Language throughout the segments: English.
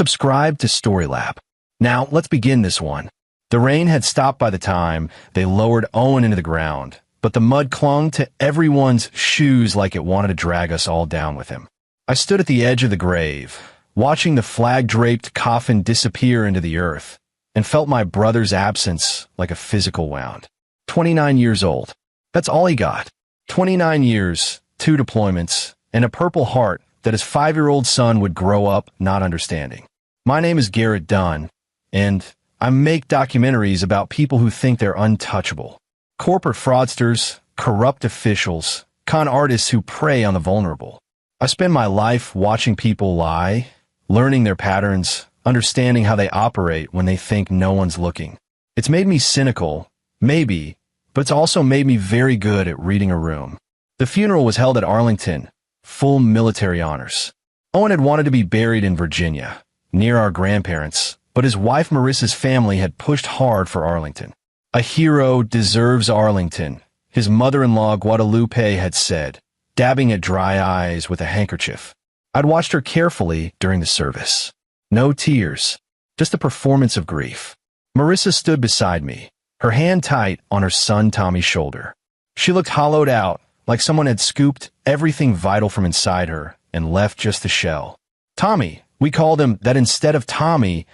subscribe to Storylab. Now, let's begin this one. The rain had stopped by the time they lowered Owen into the ground, but the mud clung to everyone's shoes like it wanted to drag us all down with him. I stood at the edge of the grave, watching the flag-draped coffin disappear into the earth, and felt my brother's absence like a physical wound. 29 years old. That's all he got. 29 years, 2 deployments, and a Purple Heart that his 5-year-old son would grow up not understanding. My name is Garrett Dunn, and I make documentaries about people who think they're untouchable. Corporate fraudsters, corrupt officials, con artists who prey on the vulnerable. I spend my life watching people lie, learning their patterns, understanding how they operate when they think no one's looking. It's made me cynical, maybe, but it's also made me very good at reading a room. The funeral was held at Arlington, full military honors. Owen had wanted to be buried in Virginia, near our grandparents, but his wife Marissa's family had pushed hard for Arlington. A hero deserves Arlington, his mother-in-law Guadalupe had said, dabbing at dry eyes with a handkerchief. I'd watched her carefully during the service. No tears, just a performance of grief. Marissa stood beside me, her hand tight on her son Tommy's shoulder. She looked hollowed out, like someone had scooped everything vital from inside her and left just the shell. Tommy, we called him that instead of Tommy.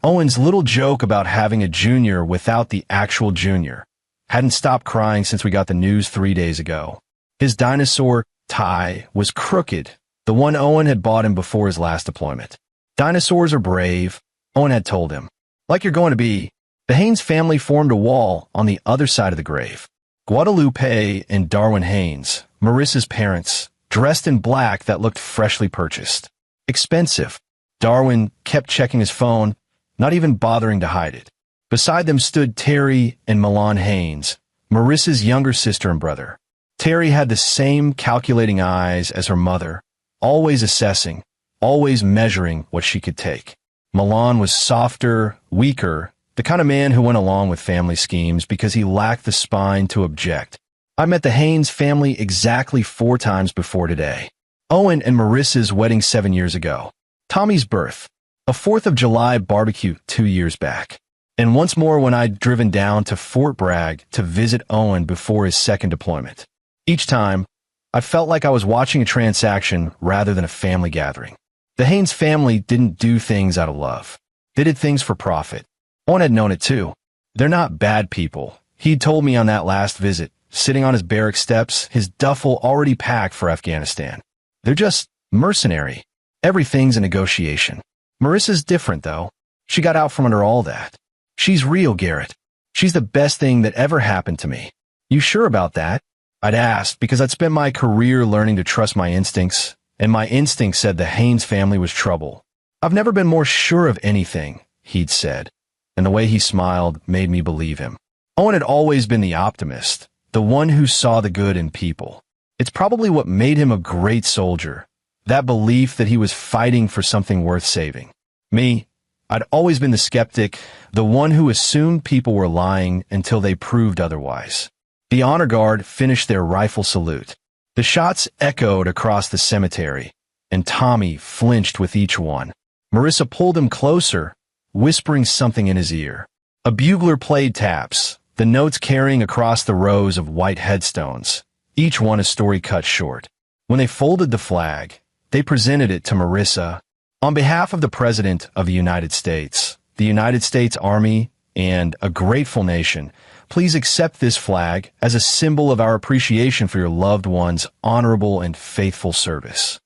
Owen's little joke about having a junior without the actual junior hadn't stopped crying since we got the news 3 days ago. His dinosaur tie was crooked, the one Owen had bought him before his last deployment. Dinosaurs are brave, Owen had told him. Like you're going to be. The Haynes family formed a wall on the other side of the grave. Guadalupe and Darwin Haynes, Marissa's parents, dressed in black that looked freshly purchased. Expensive. Darwin kept checking his phone, not even bothering to hide it. Beside them stood Terry and Milan Haynes, Marissa's younger sister and brother. Terry had the same calculating eyes as her mother, always assessing, always measuring what she could take. Milan was softer, weaker, the kind of man who went along with family schemes because he lacked the spine to object. I met the Haynes family exactly 4 times before today. Owen and Marissa's wedding 7 years ago. Tommy's birth. A 4th of July barbecue 2 years back. And once more when I'd driven down to Fort Bragg to visit Owen before his 2nd deployment. Each time, I felt like I was watching a transaction rather than a family gathering. The Haynes family didn't do things out of love. They did things for profit. Owen had known it too. They're not bad people. He'd told me on that last visit, sitting on his barrack steps, his duffel already packed for Afghanistan. They're just mercenary. Everything's a negotiation. Marissa's different, though. She got out from under all that. She's real, Garrett. She's the best thing that ever happened to me. You sure about that? I'd asked because I'd spent my career learning to trust my instincts, and my instincts said the Haynes family was trouble. I've never been more sure of anything, he'd said, and the way he smiled made me believe him. Owen had always been the optimist, the one who saw the good in people. It's probably what made him a great soldier. That belief that he was fighting for something worth saving. Me, I'd always been the skeptic, the one who assumed people were lying until they proved otherwise. The honor guard finished their rifle salute. The shots echoed across the cemetery, and Tommy flinched with each one. Marissa pulled him closer, whispering something in his ear. A bugler played taps, the notes carrying across the rows of white headstones, each one a story cut short. When they folded the flag, they presented it to Marissa. On behalf of the President of the United States Army, and a grateful nation, please accept this flag as a symbol of our appreciation for your loved one's honorable and faithful service.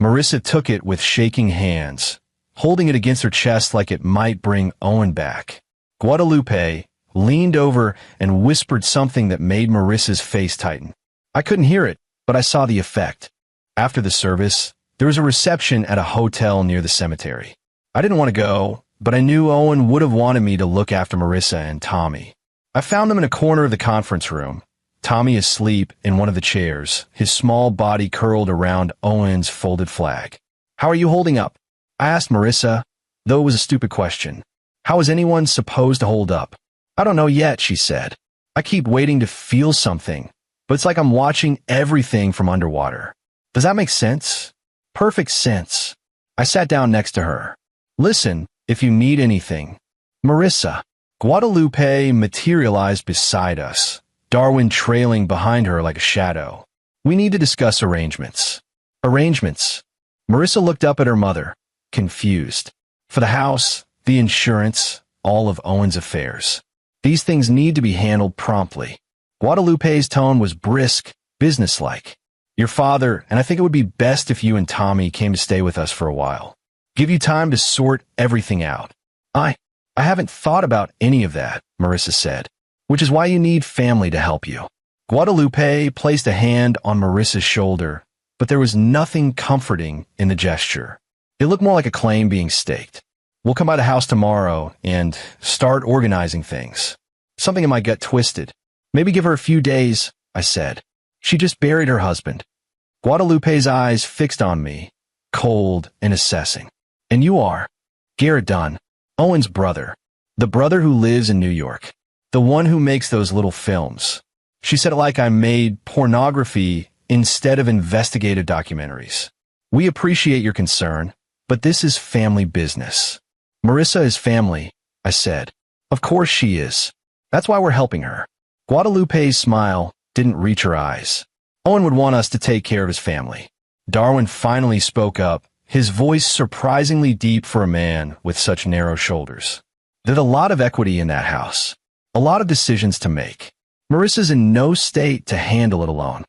Marissa took it with shaking hands, holding it against her chest like it might bring Owen back. Guadalupe leaned over and whispered something that made Marissa's face tighten. I couldn't hear it, but I saw the effect. After the service, there was a reception at a hotel near the cemetery. I didn't want to go, but I knew Owen would have wanted me to look after Marissa and Tommy. I found them in a corner of the conference room, Tommy asleep in one of the chairs, his small body curled around Owen's folded flag. How are you holding up? I asked Marissa, though it was a stupid question. How is anyone supposed to hold up? I don't know yet, she said. I keep waiting to feel something, but it's like I'm watching everything from underwater. Does that make sense? Perfect sense. I sat down next to her. Listen, if you need anything. Marissa. Guadalupe materialized beside us, Darwin trailing behind her like a shadow. We need to discuss arrangements. Arrangements. Marissa looked up at her mother, confused. For the house, the insurance, all of Owen's affairs. These things need to be handled promptly. Guadalupe's tone was brisk, businesslike. Your father, and I think it would be best if you and Tommy came to stay with us for a while. Give you time to sort everything out. I haven't thought about any of that, Marissa said, which is why you need family to help you. Guadalupe placed a hand on Marissa's shoulder, but there was nothing comforting in the gesture. It looked more like a claim being staked. We'll come by the house tomorrow and start organizing things. Something in my gut twisted. Maybe give her a few days, I said. She just buried her husband. Guadalupe's eyes fixed on me, cold and assessing. And you are? Garrett Dunn, Owen's brother. The brother who lives in New York. The one who makes those little films. She said it like I made pornography instead of investigative documentaries. We appreciate your concern, but this is family business. Marissa is family, I said. Of course she is. That's why we're helping her. Guadalupe's smile didn't reach her eyes. Owen would want us to take care of his family. Darwin finally spoke up, his voice surprisingly deep for a man with such narrow shoulders. There's a lot of equity in that house. A lot of decisions to make. Marissa's in no state to handle it alone.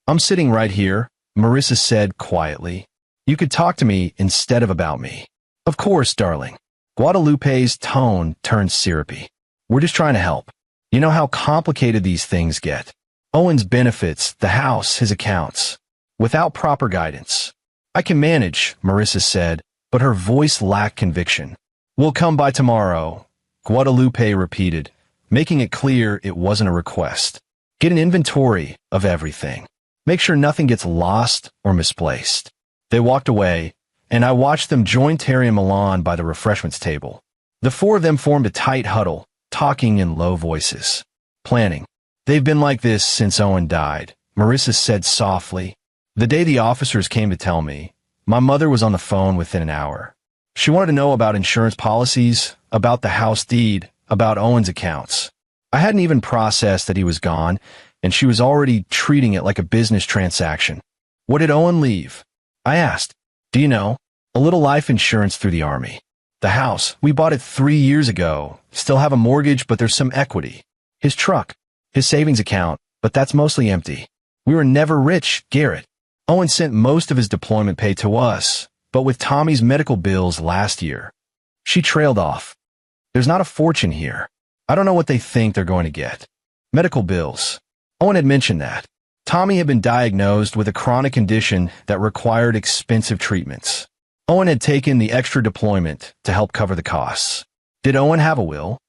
I'm sitting right here, Marissa said quietly. You could talk to me instead of about me. Of course, darling. Guadalupe's tone turned syrupy. We're just trying to help. You know how complicated these things get. Owen's benefits, the house, his accounts. Without proper guidance. I can manage, Marissa said, but her voice lacked conviction. We'll come by tomorrow, Guadalupe repeated, making it clear it wasn't a request. Get an inventory of everything. Make sure nothing gets lost or misplaced. They walked away, and I watched them join Terry and Milan by the refreshments table. The four of them formed a tight huddle, talking in low voices. Planning. They've been like this since Owen died, Marissa said softly. The day the officers came to tell me, my mother was on the phone within an hour. She wanted to know about insurance policies, about the house deed, about Owen's accounts. I hadn't even processed that he was gone, and she was already treating it like a business transaction. What did Owen leave? I asked. Do you know? A little life insurance through the Army. The house, we bought it 3 years ago. Still have a mortgage, but there's some equity. His truck, his savings account, but that's mostly empty. We were never rich, Garrett. Owen sent most of his deployment pay to us, but with Tommy's medical bills last year. She trailed off. There's not a fortune here. I don't know what they think they're going to get. Medical bills. Owen had mentioned that. Tommy had been diagnosed with a chronic condition that required expensive treatments. Owen had taken the extra deployment to help cover the costs. Did Owen have a will?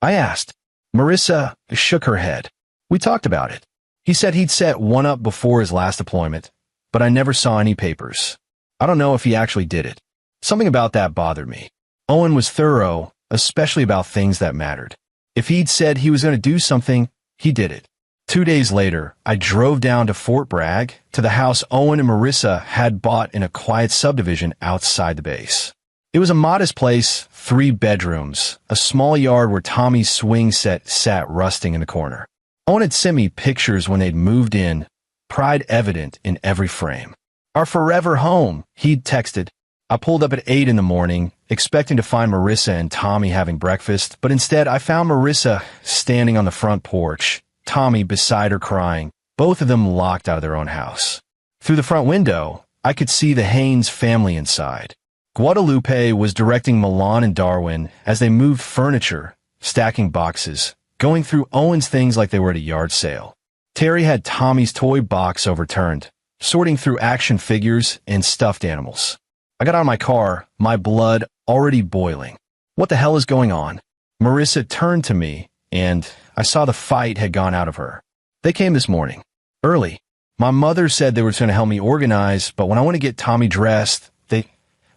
I asked. Marissa shook her head. We talked about it. He said he'd set one up before his last deployment, but I never saw any papers. I don't know if he actually did it. Something about that bothered me. Owen was thorough, especially about things that mattered. If he'd said he was going to do something, he did it. 2 days later, I drove down to Fort Bragg, to the house Owen and Marissa had bought in a quiet subdivision outside the base. It was a modest place, 3 bedrooms, a small yard where Tommy's swing set sat rusting in the corner. Owen had sent me pictures when they'd moved in, pride evident in every frame. Our forever home, he'd texted. I pulled up at 8 in the morning, expecting to find Marissa and Tommy having breakfast, but instead I found Marissa standing on the front porch, Tommy beside her crying, both of them locked out of their own house. Through the front window, I could see the Haynes family inside. Guadalupe was directing Milan and Darwin as they moved furniture, stacking boxes, going through Owen's things like they were at a yard sale. Terry had Tommy's toy box overturned, sorting through action figures and stuffed animals. I got out of my car, my blood already boiling. What the hell is going on? Marissa turned to me, and I saw the fight had gone out of her. They came this morning, early. My mother said they were going to help me organize, but when I went to get Tommy dressed,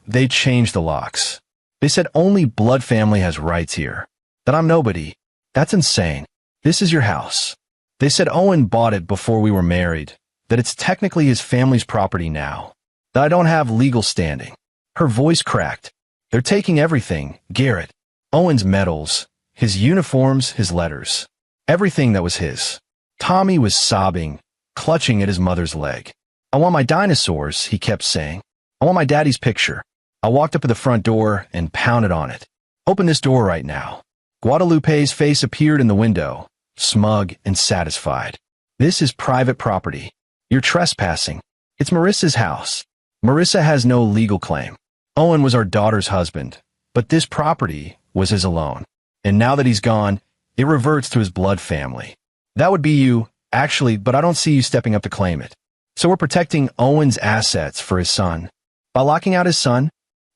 they changed the locks. They said only blood family has rights here. That I'm nobody. That's insane. This is your house. They said Owen bought it before we were married, that it's technically his family's property now, that I don't have legal standing. Her voice cracked. They're taking everything, Garrett. Owen's medals, his uniforms, his letters. Everything that was his. Tommy was sobbing, clutching at his mother's leg. I want my dinosaurs, he kept saying. I want my daddy's picture. I walked up to the front door and pounded on it. Open this door right now. Guadalupe's face appeared in the window, smug and satisfied. This is private property. You're trespassing. It's Marissa's house. Marissa has no legal claim. Owen was our daughter's husband, but this property was his alone. And now that he's gone, it reverts to his blood family. That would be you, actually, but I don't see you stepping up to claim it. So we're protecting Owen's assets for his son. By locking out his son,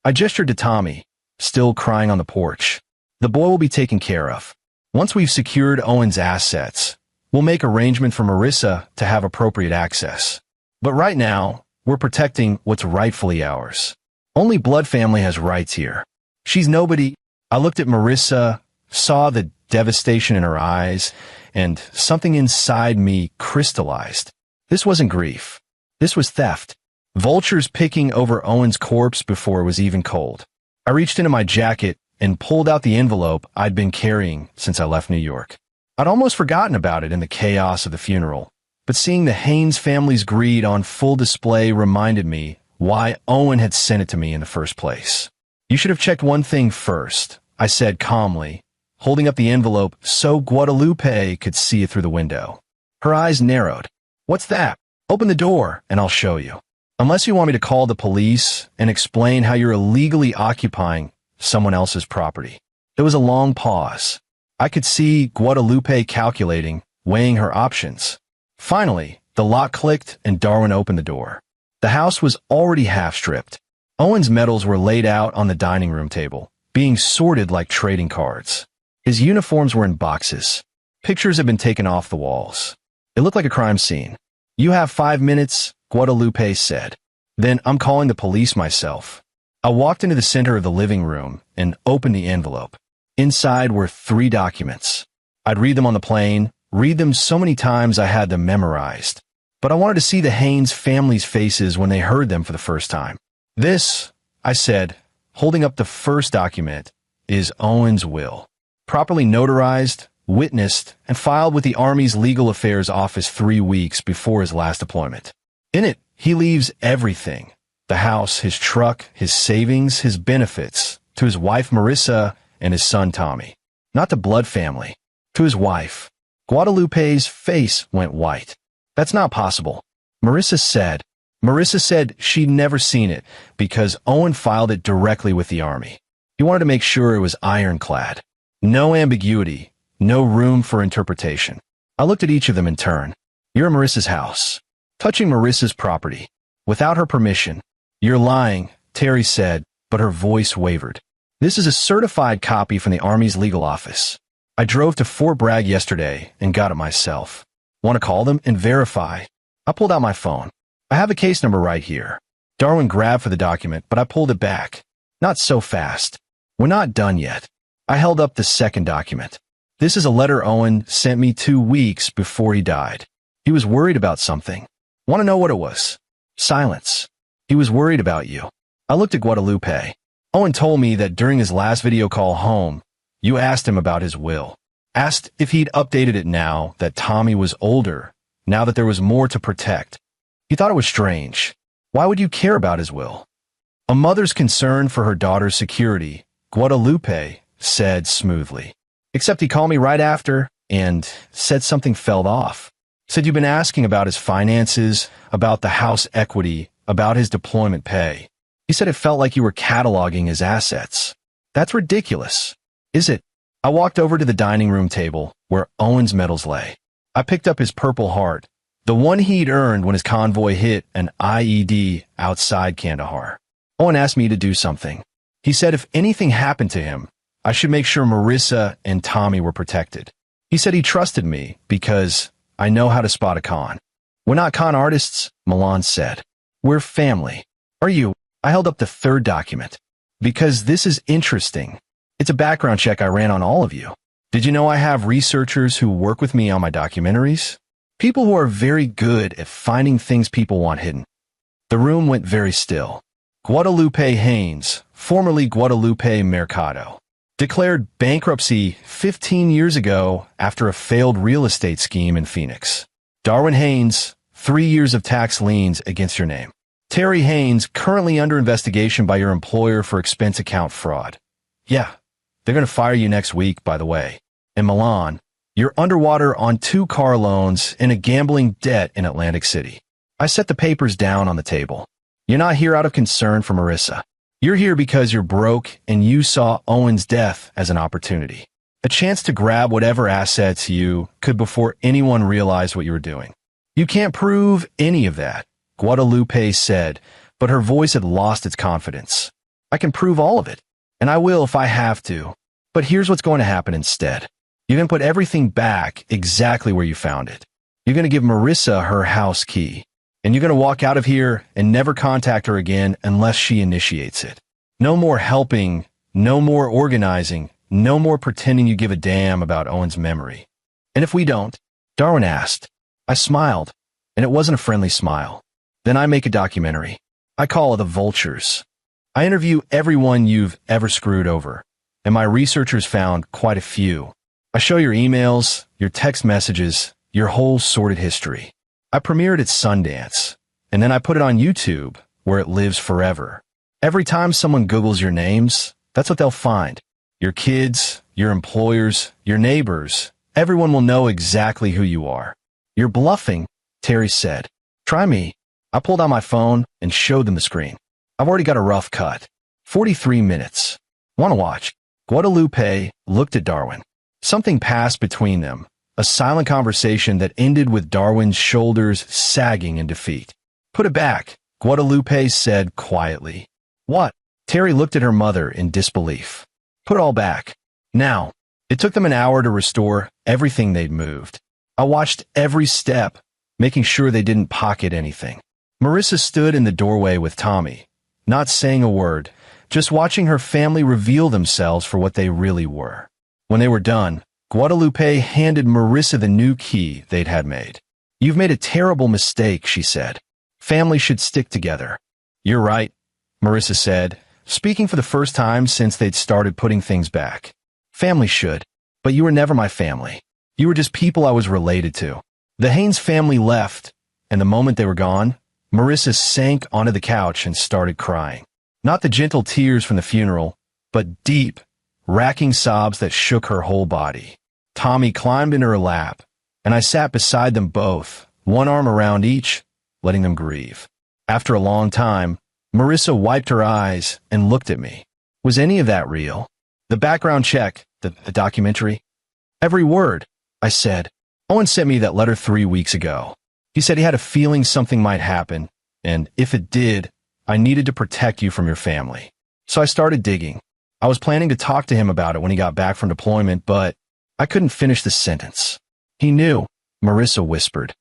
I gestured to Tommy, still crying on the porch. The boy will be taken care of. Once we've secured Owen's assets, we'll make arrangement for Marissa to have appropriate access. But right now, we're protecting what's rightfully ours. Only blood family has rights here. She's nobody. I looked at Marissa, saw the devastation in her eyes, and something inside me crystallized. This wasn't grief. This was theft. Vultures picking over Owen's corpse before it was even cold. I reached into my jacket and pulled out the envelope I'd been carrying since I left New York. I'd almost forgotten about it in the chaos of the funeral, but seeing the Haynes family's greed on full display reminded me why Owen had sent it to me in the first place. You should have checked one thing first, I said calmly, holding up the envelope so Guadalupe could see it through the window. Her eyes narrowed. What's that? Open the door and I'll show you. Unless you want me to call the police and explain how you're illegally occupying someone else's property. There was a long pause. I could see Guadalupe calculating, weighing her options. Finally, the lock clicked and Darwin opened the door. The house was already half-stripped. Owen's medals were laid out on the dining room table, being sorted like trading cards. His uniforms were in boxes. Pictures had been taken off the walls. It looked like a crime scene. You have 5 minutes, Guadalupe said. Then I'm calling the police myself. I walked into the center of the living room and opened the envelope. Inside were 3 documents. I'd read them on the plane, read them so many times I had them memorized. But I wanted to see the Haynes family's faces when they heard them for the first time. This, I said, holding up the first document, is Owen's will. Properly notarized, witnessed, and filed with the Army's Legal Affairs Office 3 weeks before his last deployment. In it, he leaves everything. The house, his truck, his savings, his benefits, to his wife Marissa and his son Tommy. Not to blood family, to his wife. Guadalupe's face went white. That's not possible. Marissa said she'd never seen it because Owen filed it directly with the Army. He wanted to make sure it was ironclad. No ambiguity, no room for interpretation. I looked at each of them in turn. You're in Marissa's house, touching Marissa's property, without her permission. You're lying, Terry said, but her voice wavered. This is a certified copy from the Army's legal office. I drove to Fort Bragg yesterday and got it myself. Want to call them and verify? I pulled out my phone. I have the case number right here. Darwin grabbed for the document, but I pulled it back. Not so fast. We're not done yet. I held up the second document. This is a letter Owen sent me 2 weeks before he died. He was worried about something. Want to know what it was? Silence. He was worried about you. I looked at Guadalupe. Owen told me that during his last video call home, you asked him about his will. Asked if he'd updated it now that Tommy was older, now that there was more to protect. He thought it was strange. Why would you care about his will? A mother's concern for her daughter's security, Guadalupe said smoothly. Except he called me right after and said something fell off. Said you've been asking about his finances, about the house equity, about his deployment pay. He said it felt like you were cataloging his assets. That's ridiculous. Is it? I walked over to the dining room table where Owen's medals lay. I picked up his Purple Heart, the one he'd earned when his convoy hit an IED outside Kandahar. Owen asked me to do something. He said if anything happened to him, I should make sure Marissa and Tommy were protected. He said he trusted me because I know how to spot a con. We're not con artists, Milan said. We're family. Are you? I held up the third document. Because this is interesting. It's a background check I ran on all of you. Did you know I have researchers who work with me on my documentaries? People who are very good at finding things people want hidden. The room went very still. Guadalupe Haynes, formerly Guadalupe Mercado, declared bankruptcy 15 years ago after a failed real estate scheme in Phoenix. Darwin Haynes, 3 years of tax liens against your name. Terry Haynes, currently under investigation by your employer for expense account fraud. Yeah, they're going to fire you next week, by the way. In Milan, you're underwater on 2 car loans and a gambling debt in Atlantic City. I set the papers down on the table. You're not here out of concern for Marissa. You're here because you're broke and you saw Owen's death as an opportunity. A chance to grab whatever assets you could before anyone realized what you were doing. You can't prove any of that, Guadalupe said, but her voice had lost its confidence. I can prove all of it, and I will if I have to. But here's what's going to happen instead. You're going to put everything back exactly where you found it. You're going to give Marissa her house key, and you're going to walk out of here and never contact her again unless she initiates it. No more helping, no more organizing, no more pretending you give a damn about Owen's memory. And if we don't, Darwin asked. I smiled, and it wasn't a friendly smile. Then I make a documentary. I call it The Vultures. I interview everyone you've ever screwed over, and my researchers found quite a few. I show your emails, your text messages, your whole sordid history. I premiere it at Sundance, and then I put it on YouTube, where it lives forever. Every time someone Googles your names, that's what they'll find. Your kids, your employers, your neighbors, everyone will know exactly who you are. You're bluffing, Terry said. Try me. I pulled out my phone and showed them the screen. I've already got a rough cut. 43 minutes. Want to watch? Guadalupe looked at Darwin. Something passed between them, a silent conversation that ended with Darwin's shoulders sagging in defeat. Put it back, Guadalupe said quietly. What? Terry looked at her mother in disbelief. Put it all back. Now. It took them an hour to restore everything they'd moved. I watched every step, making sure they didn't pocket anything. Marissa stood in the doorway with Tommy, not saying a word, just watching her family reveal themselves for what they really were. When they were done, Guadalupe handed Marissa the new key they'd had made. You've made a terrible mistake, she said. Families should stick together. You're right, Marissa said, speaking for the first time since they'd started putting things back. Families should, but you were never my family. You were just people I was related to. The Haynes family left, and the moment they were gone, Marissa sank onto the couch and started crying. Not the gentle tears from the funeral, but deep, racking sobs that shook her whole body. Tommy climbed into her lap, and I sat beside them both, one arm around each, letting them grieve. After a long time, Marissa wiped her eyes and looked at me. Was any of that real? The background check, the documentary? Every word, I said. Owen sent me that letter 3 weeks ago. He said he had a feeling something might happen, and if it did, I needed to protect you from your family. So I started digging. I was planning to talk to him about it when he got back from deployment, but I couldn't finish the sentence. He knew, Marissa whispered.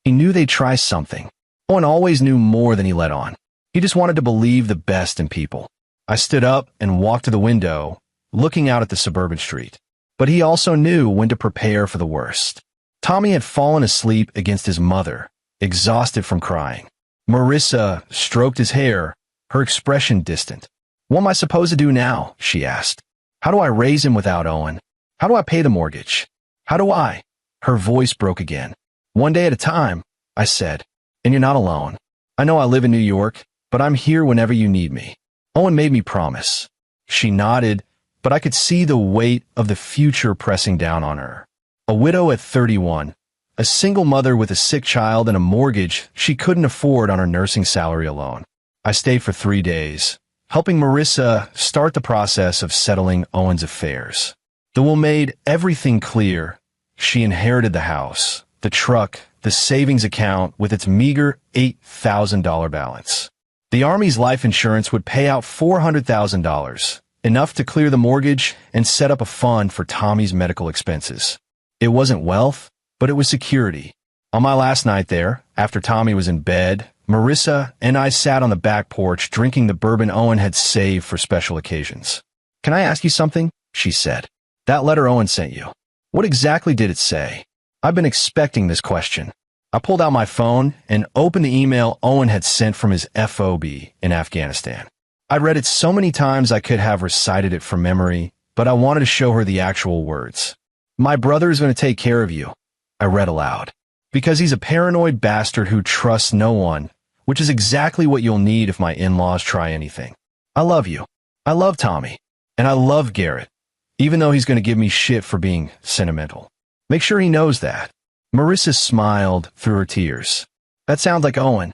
He knew they'd try something. Owen always knew more than he let on. He just wanted to believe the best in people. I stood up and walked to the window, looking out at the suburban street. But he also knew when to prepare for the worst. Tommy had fallen asleep against his mother, exhausted from crying. Marissa stroked his hair, her expression distant. What am I supposed to do now? She asked. How do I raise him without Owen? How do I pay the mortgage? How do I? Her voice broke again. One day at a time, I said. And you're not alone. I know I live in New York, but I'm here whenever you need me. Owen made me promise. She nodded, but I could see the weight of the future pressing down on her. A widow at 31, a single mother with a sick child and a mortgage she couldn't afford on her nursing salary alone. I stayed for 3 days, helping Marissa start the process of settling Owen's affairs. The will made everything clear. She inherited the house, the truck, the savings account with its meager $8,000 balance. The Army's life insurance would pay out $400,000, enough to clear the mortgage and set up a fund for Tommy's medical expenses. It wasn't wealth, but it was security. On my last night there, after Tommy was in bed, Marissa and I sat on the back porch drinking the bourbon Owen had saved for special occasions. Can I ask you something? She said. That letter Owen sent you. What exactly did it say? I've been expecting this question. I pulled out my phone and opened the email Owen had sent from his FOB in Afghanistan. I'd read it so many times I could have recited it from memory, but I wanted to show her the actual words. "My brother is going to take care of you," I read aloud. "Because he's a paranoid bastard who trusts no one, which is exactly what you'll need if my in-laws try anything. I love you. I love Tommy. And I love Garrett, even though he's going to give me shit for being sentimental. Make sure he knows that." Marissa smiled through her tears. "That sounds like Owen."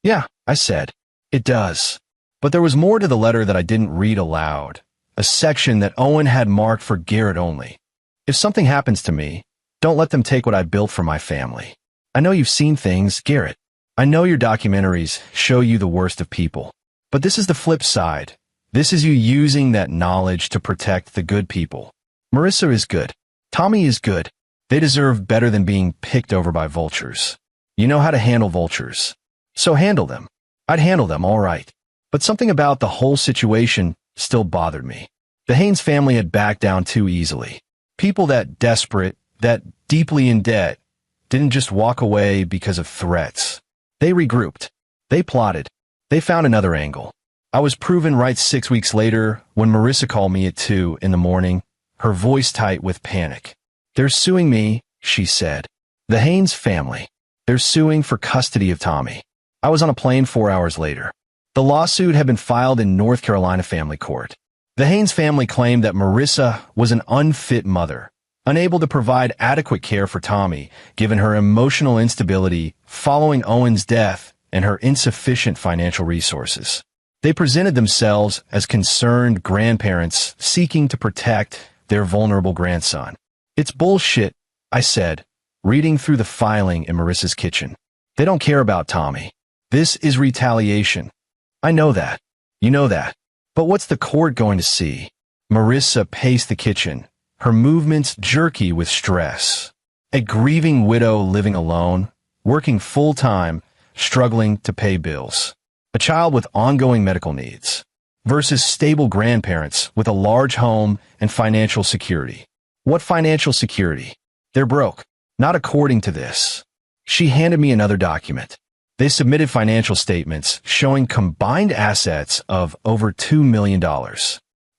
"Yeah," I said. "It does." But there was more to the letter that I didn't read aloud, a section that Owen had marked for Garrett only. "If something happens to me, don't let them take what I built for my family. I know you've seen things, Garrett. I know your documentaries show you the worst of people. But this is the flip side. This is you using that knowledge to protect the good people. Marissa is good. Tommy is good. They deserve better than being picked over by vultures. You know how to handle vultures. So handle them." I'd handle them, all right. But something about the whole situation still bothered me. The Haynes family had backed down too easily. People that desperate, that deeply in debt, didn't just walk away because of threats. They regrouped. They plotted. They found another angle. I was proven right 6 weeks later when Marissa called me at 2 in the morning, her voice tight with panic. "They're suing me," she said. "The Haynes family. They're suing for custody of Tommy." I was on a plane 4 hours later. The lawsuit had been filed in North Carolina Family Court. The Haynes family claimed that Marissa was an unfit mother, unable to provide adequate care for Tommy, given her emotional instability following Owen's death and her insufficient financial resources. They presented themselves as concerned grandparents seeking to protect their vulnerable grandson. "It's bullshit," I said, reading through the filing in Marissa's kitchen. "They don't care about Tommy. This is retaliation. I know that. You know that. But what's the court going to see?" Marissa paced the kitchen, her movements jerky with stress. A grieving widow living alone, working full-time, struggling to pay bills. A child with ongoing medical needs. Versus stable grandparents with a large home and financial security. What financial security? They're broke. Not according to this. She handed me another document. They submitted financial statements showing combined assets of over $2 million.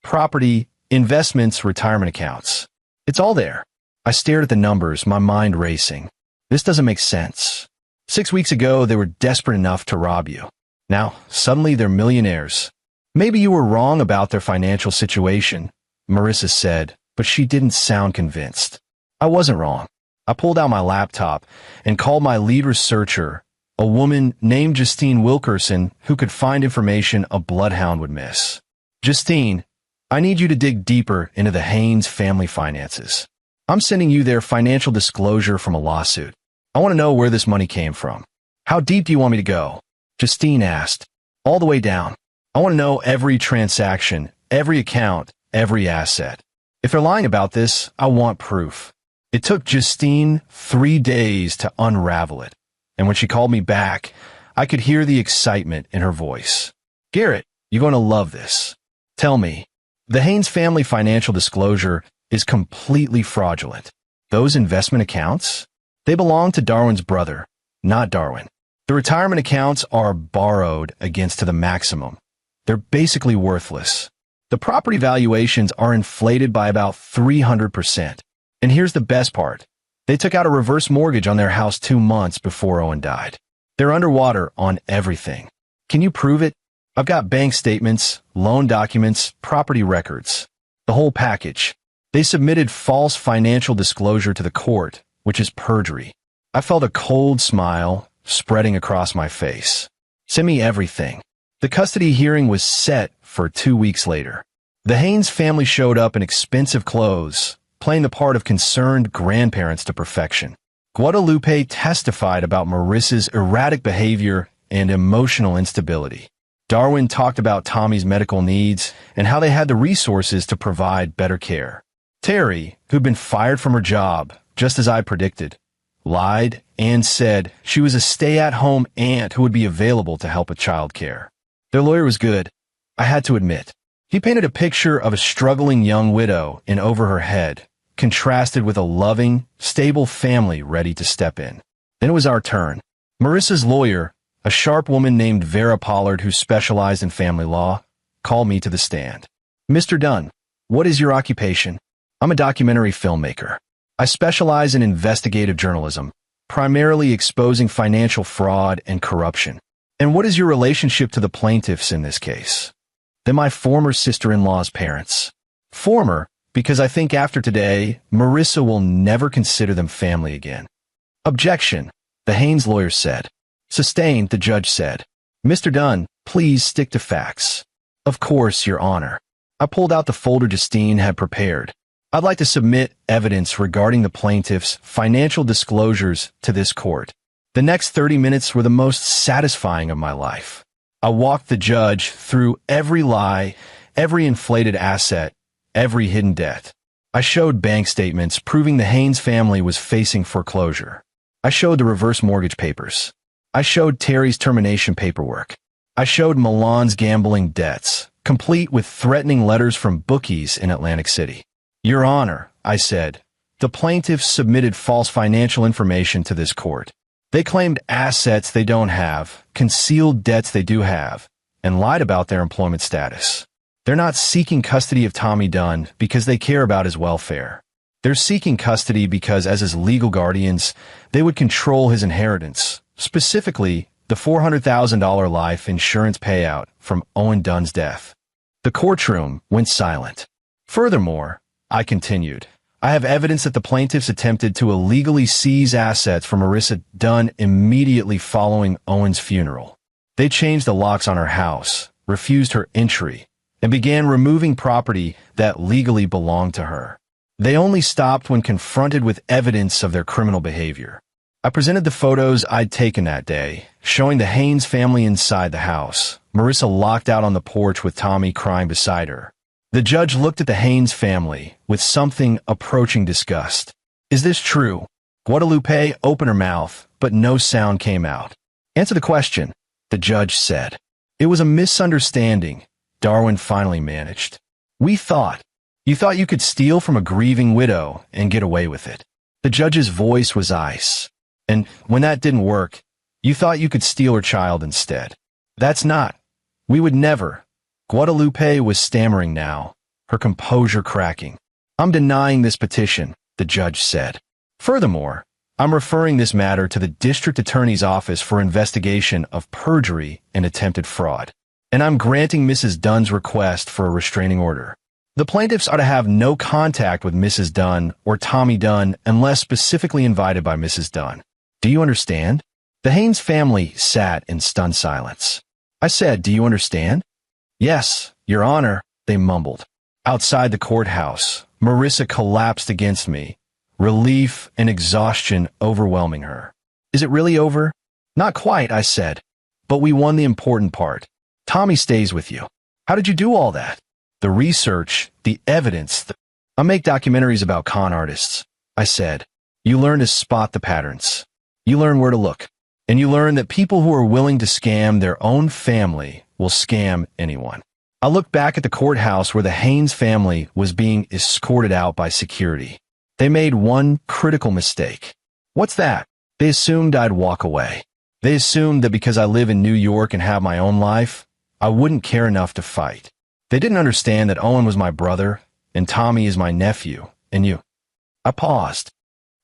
Property, investments, retirement accounts. It's all there. I stared at the numbers, my mind racing. This doesn't make sense. 6 weeks ago, they were desperate enough to rob you. Now, suddenly they're millionaires. "Maybe you were wrong about their financial situation," Marissa said, but she didn't sound convinced. I wasn't wrong. I pulled out my laptop and called my lead researcher, a woman named Justine Wilkerson who could find information a bloodhound would miss. "Justine, I need you to dig deeper into the Haynes family finances. I'm sending you their financial disclosure from a lawsuit. I want to know where this money came from." "How deep do you want me to go?" Justine asked. "All the way down. I want to know every transaction, every account, every asset. If they're lying about this, I want proof." It took Justine 3 days to unravel it, and when she called me back, I could hear the excitement in her voice. "Garrett, you're going to love this. Tell me, the Haynes family financial disclosure is completely fraudulent. Those investment accounts? They belong to Darwin's brother, not Darwin. The retirement accounts are borrowed against to the maximum. They're basically worthless. The property valuations are inflated by about 300%. And here's the best part. They took out a reverse mortgage on their house 2 months before Owen died. They're underwater on everything. Can you prove it? I've got bank statements, loan documents, property records. The whole package. They submitted false financial disclosure to the court, which is perjury. I felt a cold smile spreading across my face. Send me everything. The custody hearing was set for 2 weeks later. The Haynes family showed up in expensive clothes, playing the part of concerned grandparents to perfection. Guadalupe testified about Marissa's erratic behavior and emotional instability. Darwin talked about Tommy's medical needs and how they had the resources to provide better care. Terry, who'd been fired from her job, just as I predicted, lied and said she was a stay-at-home aunt who would be available to help with child care. Their lawyer was good, I had to admit. He painted a picture of a struggling young widow in over her head, contrasted with a loving, stable family ready to step in. Then it was our turn. Marissa's lawyer, a sharp woman named Vera Pollard who specialized in family law, called me to the stand. Mr. Dunn, what is your occupation? I'm a documentary filmmaker. I specialize in investigative journalism, primarily exposing financial fraud and corruption. And what is your relationship to the plaintiffs in this case? They're my former sister-in-law's parents. Former, because I think after today, Marissa will never consider them family again. Objection, the Haynes lawyer said. Sustained, the judge said. Mr. Dunn, please stick to facts. Of course, Your Honor. I pulled out the folder Justine had prepared. I'd like to submit evidence regarding the plaintiff's financial disclosures to this court. The next 30 minutes were the most satisfying of my life. I walked the judge through every lie, every inflated asset, every hidden debt. I showed bank statements proving the Haynes family was facing foreclosure. I showed the reverse mortgage papers. I showed Terry's termination paperwork. I showed Milan's gambling debts, complete with threatening letters from bookies in Atlantic City. Your Honor, I said, the plaintiffs submitted false financial information to this court. They claimed assets they don't have, concealed debts they do have, and lied about their employment status. They're not seeking custody of Tommy Dunn because they care about his welfare. They're seeking custody because, as his legal guardians, they would control his inheritance, specifically the $400,000 life insurance payout from Owen Dunn's death. The courtroom went silent. Furthermore, I continued, I have evidence that the plaintiffs attempted to illegally seize assets from Marissa Dunn immediately following Owen's funeral. They changed the locks on her house, refused her entry, and began removing property that legally belonged to her. They only stopped when confronted with evidence of their criminal behavior. I presented the photos I'd taken that day, showing the Haynes family inside the house, Marissa locked out on the porch with Tommy crying beside her. The judge looked at the Haynes family with something approaching disgust. Is this true? Guadalupe opened her mouth, but no sound came out. Answer the question, the judge said. It was a misunderstanding, Darwin finally managed. You thought you could steal from a grieving widow and get away with it. The judge's voice was ice. And when that didn't work, you thought you could steal her child instead. That's not. We would never. Guadalupe was stammering now, her composure cracking. I'm denying this petition, the judge said. Furthermore, I'm referring this matter to the district attorney's office for investigation of perjury and attempted fraud. And I'm granting Mrs. Dunn's request for a restraining order. The plaintiffs are to have no contact with Mrs. Dunn or Tommy Dunn unless specifically invited by Mrs. Dunn. Do you understand? The Haynes family sat in stunned silence. I said, do you understand? Yes, Your Honor, they mumbled. Outside the courthouse, Marissa collapsed against me, relief and exhaustion overwhelming her. Is it really over? Not quite, I said. But we won the important part. Tommy stays with you. How did you do all that? The research, the evidence. I make documentaries about con artists, I said. You learn to spot the patterns. You learn where to look. And you learn that people who are willing to scam their own family will scam anyone. I looked back at the courthouse where the Haynes family was being escorted out by security. They made one critical mistake. What's that? They assumed I'd walk away. They assumed that because I live in New York and have my own life, I wouldn't care enough to fight. They didn't understand that Owen was my brother, and Tommy is my nephew, and you. I paused.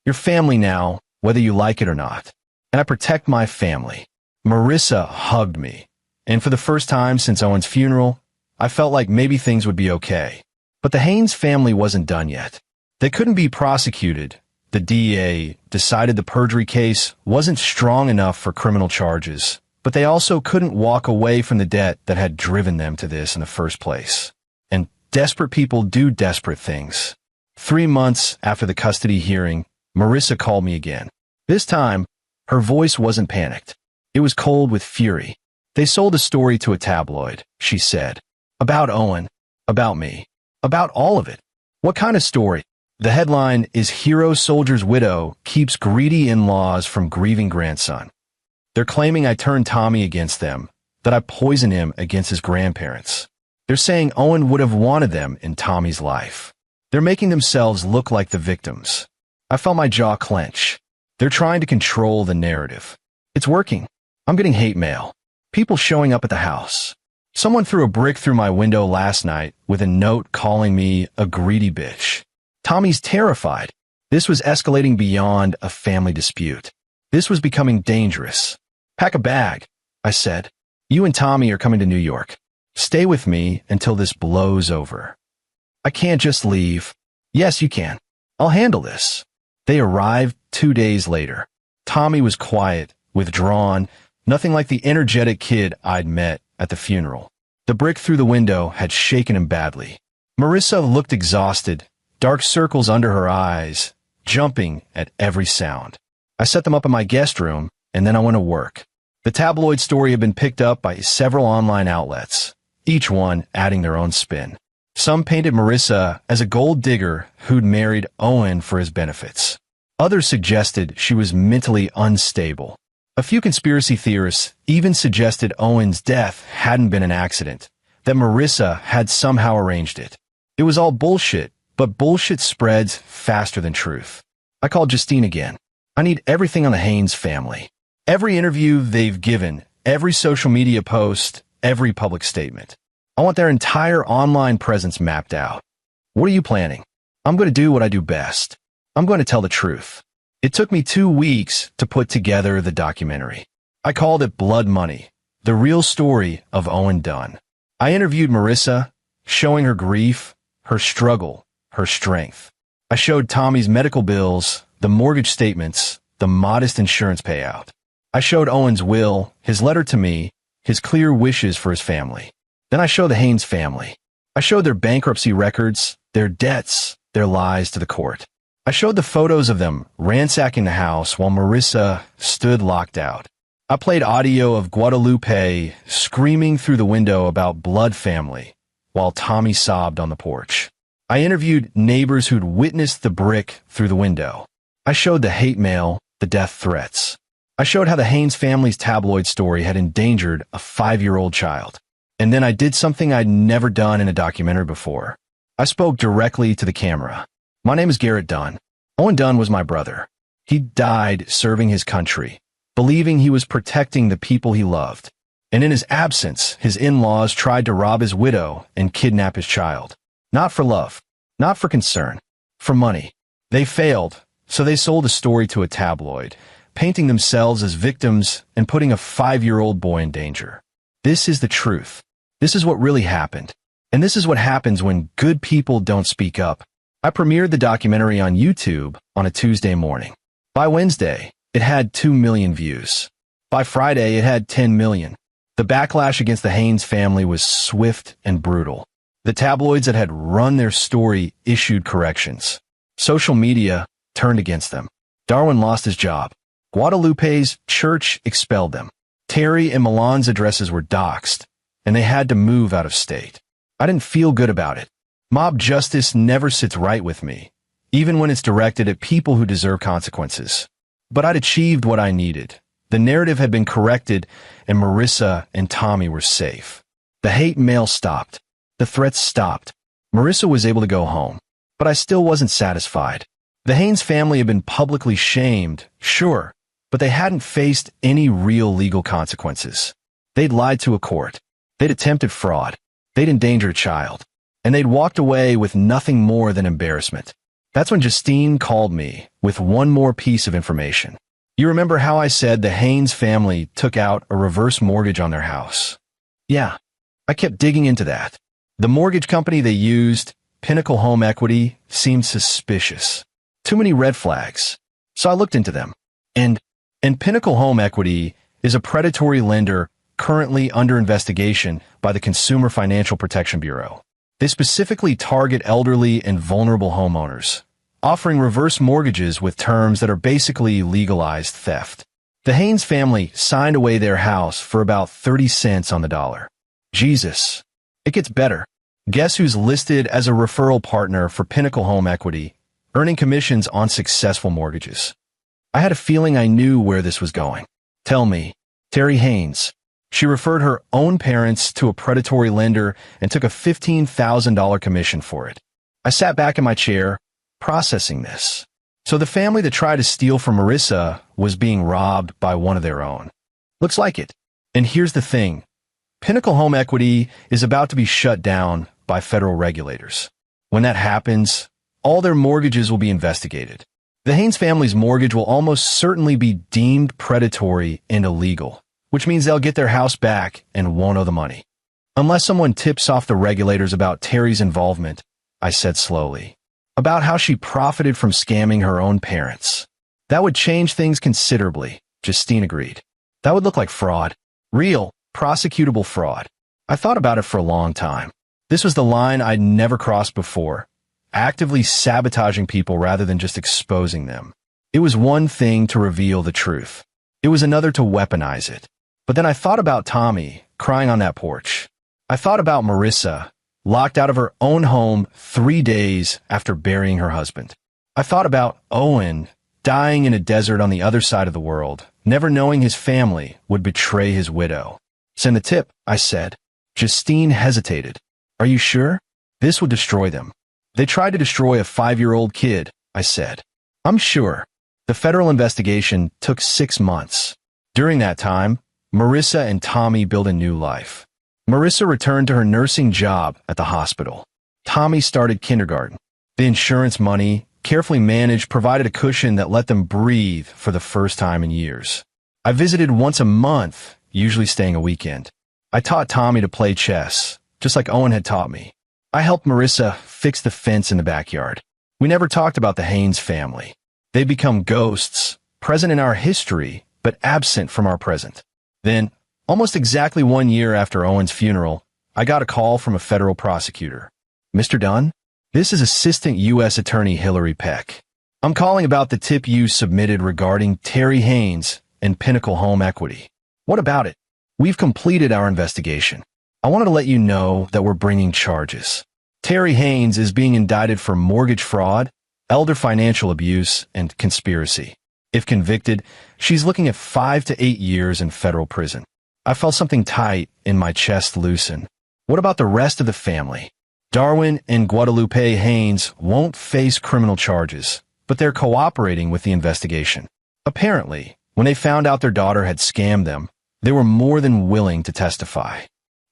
Your family now, whether you like it or not. And I protect my family. Marissa hugged me. And for the first time since Owen's funeral, I felt like maybe things would be okay. But the Haynes family wasn't done yet. They couldn't be prosecuted. The DA decided the perjury case wasn't strong enough for criminal charges, but they also couldn't walk away from the debt that had driven them to this in the first place. And desperate people do desperate things. 3 months after the custody hearing, Marissa called me again. This time, her voice wasn't panicked. It was cold with fury. They sold a story to a tabloid, she said. About Owen, about me, about all of it. What kind of story? The headline is Hero Soldier's Widow Keeps Greedy In-Laws from Grieving Grandson. They're claiming I turned Tommy against them, that I poisoned him against his grandparents. They're saying Owen would have wanted them in Tommy's life. They're making themselves look like the victims. I felt my jaw clench. They're trying to control the narrative. It's working. I'm getting hate mail. People showing up at the house. Someone threw a brick through my window last night with a note calling me a greedy bitch. Tommy's terrified. This was escalating beyond a family dispute. This was becoming dangerous. Pack a bag, I said. You and Tommy are coming to New York. Stay with me until this blows over. I can't just leave. Yes, you can. I'll handle this. They arrived 2 days later. Tommy was quiet, withdrawn, nothing like the energetic kid I'd met at the funeral. The brick through the window had shaken him badly. Marissa looked exhausted, dark circles under her eyes, jumping at every sound. I set them up in my guest room, and then I went to work. The tabloid story had been picked up by several online outlets, each one adding their own spin. Some painted Marissa as a gold digger who'd married Owen for his benefits. Others suggested she was mentally unstable. A few conspiracy theorists even suggested Owen's death hadn't been an accident, that Marissa had somehow arranged it. It was all bullshit, but bullshit spreads faster than truth. I called Justine again. I need everything on the Haynes family. Every interview they've given, every social media post, every public statement. I want their entire online presence mapped out. What are you planning? I'm going to do what I do best. I'm going to tell the truth. It took me 2 weeks to put together the documentary. I called it Blood Money, the real story of Owen Dunn. I interviewed Marissa, showing her grief, her struggle, her strength. I showed Tommy's medical bills, the mortgage statements, the modest insurance payout. I showed Owen's will, his letter to me, his clear wishes for his family. Then I showed the Haynes family. I showed their bankruptcy records, their debts, their lies to the court. I showed the photos of them ransacking the house while Marissa stood locked out. I played audio of Guadalupe screaming through the window about blood family while Tommy sobbed on the porch. I interviewed neighbors who'd witnessed the brick through the window. I showed the hate mail, the death threats. I showed how the Haynes family's tabloid story had endangered a 5-year-old child. And then I did something I'd never done in a documentary before. I spoke directly to the camera. My name is Garrett Dunn. Owen Dunn was my brother. He died serving his country, believing he was protecting the people he loved. And in his absence, his in-laws tried to rob his widow and kidnap his child. Not for love, not for concern, for money. They failed, so they sold a story to a tabloid, painting themselves as victims and putting a 5-year-old boy in danger. This is the truth. This is what really happened. And this is what happens when good people don't speak up. I premiered the documentary on YouTube on a Tuesday morning. By Wednesday, it had 2 million views. By Friday, it had 10 million. The backlash against the Haynes family was swift and brutal. The tabloids that had run their story issued corrections. Social media turned against them. Darwin lost his job. Guadalupe's church expelled them. Terry and Milan's addresses were doxxed, and they had to move out of state. I didn't feel good about it. Mob justice never sits right with me, even when it's directed at people who deserve consequences. But I'd achieved what I needed. The narrative had been corrected, and Marissa and Tommy were safe. The hate mail stopped. The threats stopped. Marissa was able to go home, but I still wasn't satisfied. The Haynes family had been publicly shamed, sure, but they hadn't faced any real legal consequences. They'd lied to a court. They'd attempted fraud. They'd endangered a child. And they'd walked away with nothing more than embarrassment. That's when Justine called me with one more piece of information. You remember how I said the Haynes family took out a reverse mortgage on their house? Yeah, I kept digging into that. The mortgage company they used, Pinnacle Home Equity, seemed suspicious. Too many red flags. So I looked into them. And Pinnacle Home Equity is a predatory lender currently under investigation by the Consumer Financial Protection Bureau. They specifically target elderly and vulnerable homeowners, offering reverse mortgages with terms that are basically legalized theft. The Haynes family signed away their house for about 30 cents on the dollar. Jesus. It gets better. Guess who's listed as a referral partner for Pinnacle Home Equity, earning commissions on successful mortgages? I had a feeling I knew where this was going. Tell me, Terry Haynes. She referred her own parents to a predatory lender and took a $15,000 commission for it. I sat back in my chair, processing this. So the family that tried to steal from Marissa was being robbed by one of their own. Looks like it. And here's the thing. Pinnacle Home Equity is about to be shut down by federal regulators. When that happens, all their mortgages will be investigated. The Haynes family's mortgage will almost certainly be deemed predatory and illegal, which means they'll get their house back and won't owe the money. Unless someone tips off the regulators about Terry's involvement, I said slowly, about how she profited from scamming her own parents. That would change things considerably, Justine agreed. That would look like fraud. Real, prosecutable fraud. I thought about it for a long time. This was the line I'd never crossed before, actively sabotaging people rather than just exposing them. It was one thing to reveal the truth. It was another to weaponize it. But then I thought about Tommy crying on that porch. I thought about Marissa, locked out of her own home 3 days after burying her husband. I thought about Owen dying in a desert on the other side of the world, never knowing his family would betray his widow. Send the tip, I said. Justine hesitated. Are you sure? This would destroy them. They tried to destroy a 5-year-old kid, I said. I'm sure. The federal investigation took 6 months. During that time, Marissa and Tommy built a new life. Marissa returned to her nursing job at the hospital. Tommy started kindergarten. The insurance money, carefully managed, provided a cushion that let them breathe for the first time in years. I visited once a month, usually staying a weekend. I taught Tommy to play chess, just like Owen had taught me. I helped Marissa fix the fence in the backyard. We never talked about the Haynes family. They become ghosts, present in our history, but absent from our present. Then, almost exactly 1 year after Owen's funeral, I got a call from a federal prosecutor. Mr. Dunn? This is Assistant U.S. Attorney Hillary Peck. I'm calling about the tip you submitted regarding Terry Haynes and Pinnacle Home Equity. What about it? We've completed our investigation. I wanted to let you know that we're bringing charges. Terry Haynes is being indicted for mortgage fraud, elder financial abuse, and conspiracy. If convicted, she's looking at 5 to 8 years in federal prison. I felt something tight in my chest loosen. What about the rest of the family? Darwin and Guadalupe Haynes won't face criminal charges, but they're cooperating with the investigation. Apparently, when they found out their daughter had scammed them, they were more than willing to testify.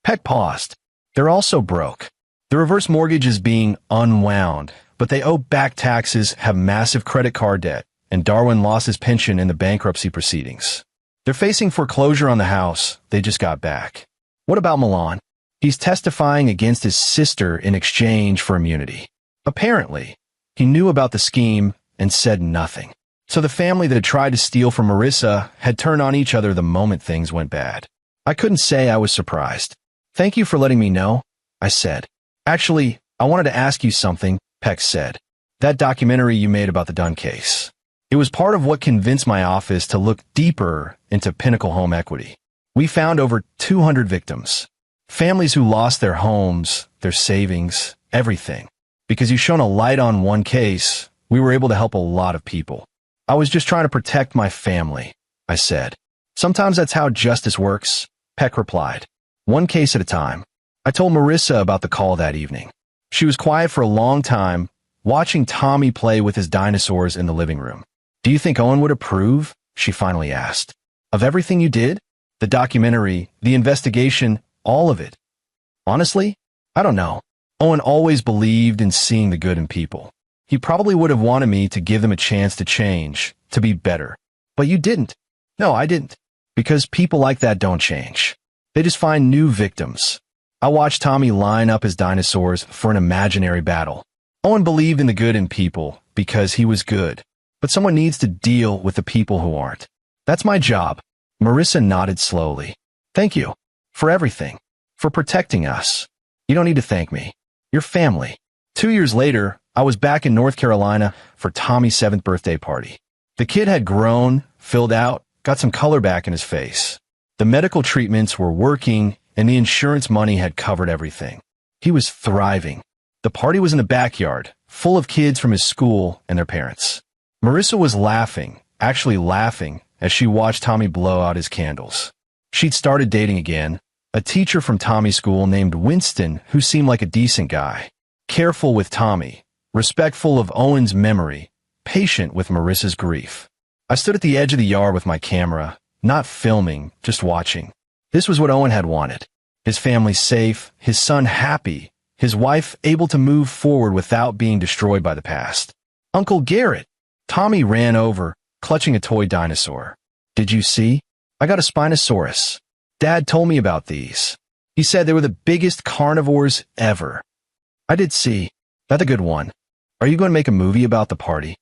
Peck paused. They're also broke. The reverse mortgage is being unwound, but they owe back taxes, have massive credit card debt, and Darwin lost his pension in the bankruptcy proceedings. They're facing foreclosure on the house they just got back. What about Milan? He's testifying against his sister in exchange for immunity. Apparently, he knew about the scheme and said nothing. So the family that had tried to steal from Marissa had turned on each other the moment things went bad. I couldn't say I was surprised. Thank you for letting me know, I said. Actually, I wanted to ask you something, Peck said. That documentary you made about the Dunn case. It was part of what convinced my office to look deeper into Pinnacle Home Equity. We found over 200 victims. Families who lost their homes, their savings, everything. Because you shone a light on one case, we were able to help a lot of people. I was just trying to protect my family, I said. Sometimes that's how justice works, Peck replied. One case at a time. I told Marissa about the call that evening. She was quiet for a long time, watching Tommy play with his dinosaurs in the living room. Do you think Owen would approve? She finally asked. Of everything you did? The documentary, the investigation, all of it. Honestly, I don't know. Owen always believed in seeing the good in people. He probably would have wanted me to give them a chance to change, to be better. But you didn't. No, I didn't. Because people like that don't change. They just find new victims. I watched Tommy line up his dinosaurs for an imaginary battle. Owen believed in the good in people because he was good. But someone needs to deal with the people who aren't. That's my job. Marissa nodded slowly. Thank you. For everything. For protecting us. You don't need to thank me. Your family. 2 years later, I was back in North Carolina for Tommy's 7th birthday party. The kid had grown, filled out, got some color back in his face. The medical treatments were working, and the insurance money had covered everything. He was thriving. The party was in the backyard, full of kids from his school and their parents. Marissa was laughing, actually laughing, as she watched Tommy blow out his candles. She'd started dating again, a teacher from Tommy's school named Winston who seemed like a decent guy. Careful with Tommy, respectful of Owen's memory, patient with Marissa's grief. I stood at the edge of the yard with my camera, not filming, just watching. This was what Owen had wanted. His family safe, his son happy, his wife able to move forward without being destroyed by the past. Uncle Garrett! Tommy ran over, clutching a toy dinosaur. Did you see? I got a Spinosaurus. Dad told me about these. He said they were the biggest carnivores ever. I did see. That's a good one. Are you going to make a movie about the party?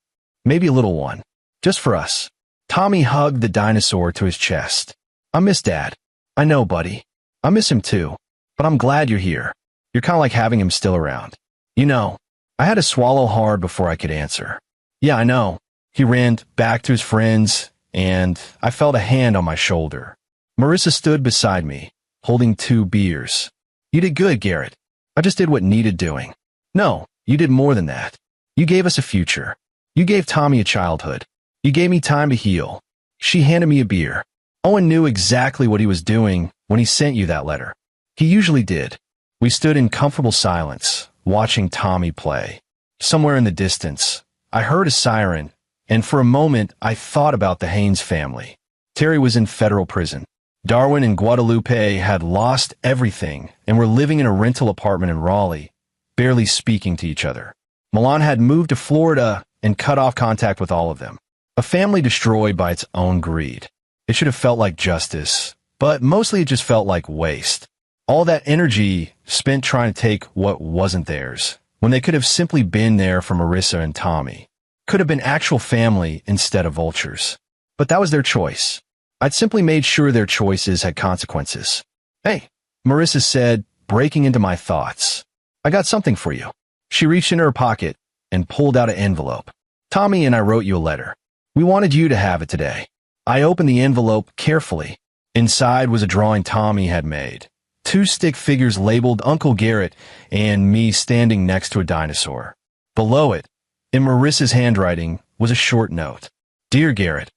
Maybe a little one. Just for us. Tommy hugged the dinosaur to his chest. I miss Dad. I know, buddy. I miss him too. But I'm glad you're here. You're kind of like having him still around. You know, I had to swallow hard before I could answer. Yeah, I know. He ran back to his friends, and I felt a hand on my shoulder. Marissa stood beside me, holding 2 beers. You did good, Garrett. I just did what needed doing. No, you did more than that. You gave us a future. You gave Tommy a childhood. You gave me time to heal. She handed me a beer. Owen knew exactly what he was doing when he sent you that letter. He usually did. We stood in comfortable silence, watching Tommy play. Somewhere in the distance, I heard a siren, and for a moment I thought about the Haynes family. Terry was in federal prison. Darwin and Guadalupe had lost everything and were living in a rental apartment in Raleigh, barely speaking to each other. Milan had moved to Florida and cut off contact with all of them. A family destroyed by its own greed. It should have felt like justice, but mostly it just felt like waste. All that energy spent trying to take what wasn't theirs, when they could have simply been there for Marissa and Tommy. Could have been actual family instead of vultures. But that was their choice. I'd simply made sure their choices had consequences. Hey, Marissa said, breaking into my thoughts. I got something for you. She reached into her pocket and pulled out an envelope. Tommy and I wrote you a letter. We wanted you to have it today. I opened the envelope carefully. Inside was a drawing Tommy had made. 2 stick figures labeled Uncle Garrett and me standing next to a dinosaur. Below it, in Marissa's handwriting, was a short note. Dear Garrett,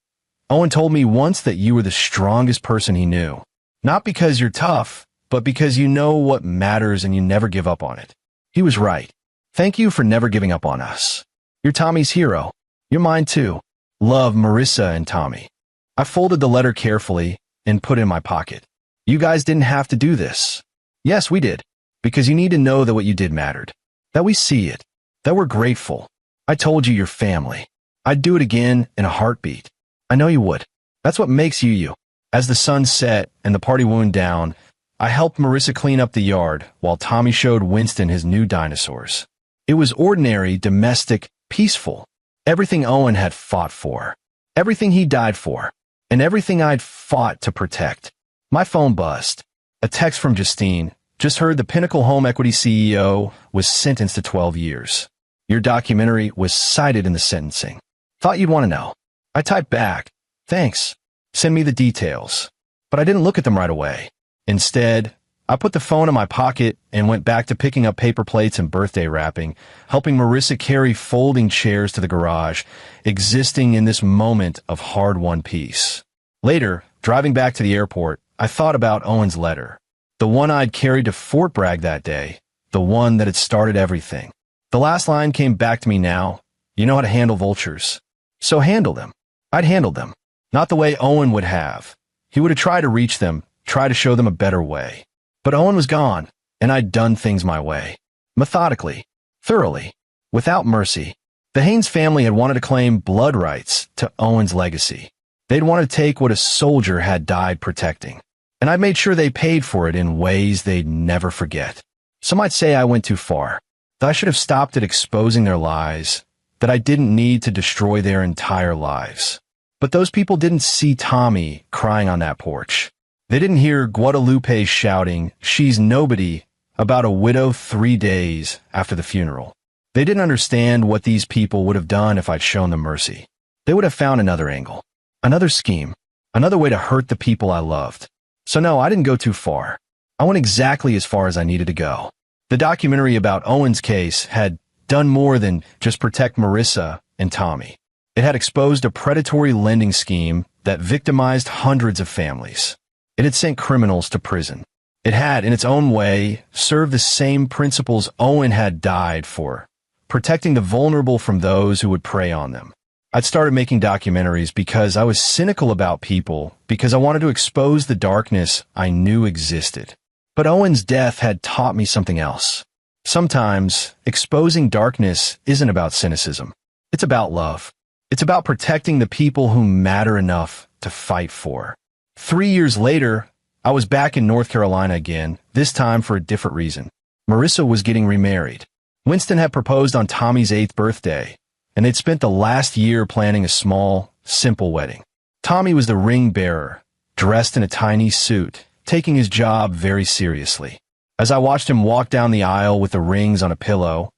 Owen told me once that you were the strongest person he knew. Not because you're tough, but because you know what matters and you never give up on it. He was right. Thank you for never giving up on us. You're Tommy's hero. You're mine too. Love, Marissa and Tommy. I folded the letter carefully and put it in my pocket. You guys didn't have to do this. Yes, we did. Because you need to know that what you did mattered. That we see it. That we're grateful. I told you you're family. I'd do it again in a heartbeat. I know you would. That's what makes you you. As the sun set and the party wound down, I helped Marissa clean up the yard while Tommy showed Winston his new dinosaurs. It was ordinary, domestic, peaceful. Everything Owen had fought for. Everything he died for. And everything I'd fought to protect. My phone buzzed. A text from Justine. Just heard the Pinnacle Home Equity CEO was sentenced to 12 years. Your documentary was cited in the sentencing. Thought you'd want to know. I typed back. Thanks. Send me the details. But I didn't look at them right away. Instead, I put the phone in my pocket and went back to picking up paper plates and birthday wrapping, helping Marissa carry folding chairs to the garage, existing in this moment of hard-won peace. Later, driving back to the airport, I thought about Owen's letter. The one I'd carried to Fort Bragg that day. The one that had started everything. The last line came back to me now. You know how to handle vultures. So handle them. I'd handled them. Not the way Owen would have. He would have tried to reach them, try to show them a better way. But Owen was gone, and I'd done things my way. Methodically. Thoroughly. Without mercy. The Haynes family had wanted to claim blood rights to Owen's legacy. They'd wanted to take what a soldier had died protecting. And I made sure they paid for it in ways they'd never forget. Some might say I went too far. That I should have stopped at exposing their lies. That I didn't need to destroy their entire lives. But those people didn't see Tommy crying on that porch. They didn't hear Guadalupe shouting, "She's nobody," about a widow 3 days after the funeral. They didn't understand what these people would have done if I'd shown them mercy. They would have found another angle, another scheme, another way to hurt the people I loved. So no, I didn't go too far. I went exactly as far as I needed to go. The documentary about Owen's case had done more than just protect Marissa and Tommy. It had exposed a predatory lending scheme that victimized hundreds of families. It had sent criminals to prison. It had, in its own way, served the same principles Owen had died for. protecting the vulnerable from those who would prey on them. I'd started making documentaries because I was cynical about people, because I wanted to expose the darkness I knew existed. But Owen's death had taught me something else. Sometimes, exposing darkness isn't about cynicism. It's about love. It's about protecting the people who matter enough to fight for. 3 years later, I was back in North Carolina again, this time for a different reason. Marissa was getting remarried. Winston had proposed on Tommy's 8th birthday, and they'd spent the last year planning a small, simple wedding. Tommy was the ring bearer, dressed in a tiny suit, taking his job very seriously. As I watched him walk down the aisle with the rings on a pillow,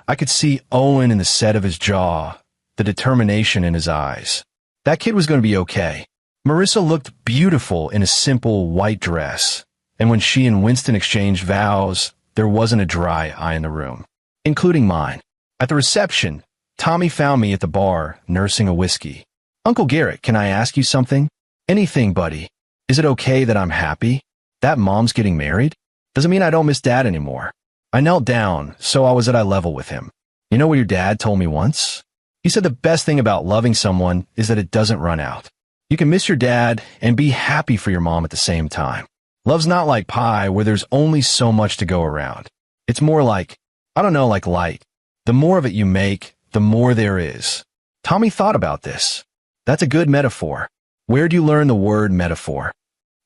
I could see Owen in the set of his jaw, the determination in his eyes. That kid was going to be okay. Marissa looked beautiful in a simple white dress, and when she and Winston exchanged vows, there wasn't a dry eye in the room, including mine. At the reception, Tommy found me at the bar, nursing a whiskey. "Uncle Garrett, can I ask you something?" "Anything, buddy. Is it okay that I'm happy? That mom's getting married? Doesn't mean I don't miss Dad anymore." I knelt down, so I was at eye level with him. "You know what your dad told me once? He said the best thing about loving someone is that it doesn't run out. You can miss your dad and be happy for your mom at the same time. Love's not like pie where there's only so much to go around. It's more like, I don't know, like light. The more of it you make, the more there is." Tommy thought about this. That's a good metaphor. Where'd you learn the word metaphor?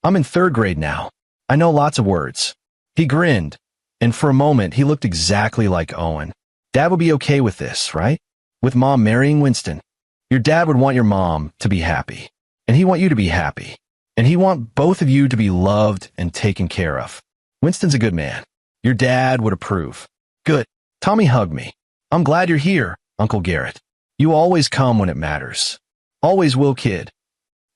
"I'm in 3rd grade now. I know lots of words." He grinned, and for a moment he looked exactly like Owen. "Dad would be okay with this, right? With Mom marrying Winston? Your dad would want your mom to be happy, and he want you to be happy, and he want both of you to be loved and taken care of. Winston's a good man. Your dad would approve." "Good." Tommy hugged me. "I'm glad you're here, Uncle Garrett. You always come when it matters. Always will, kid."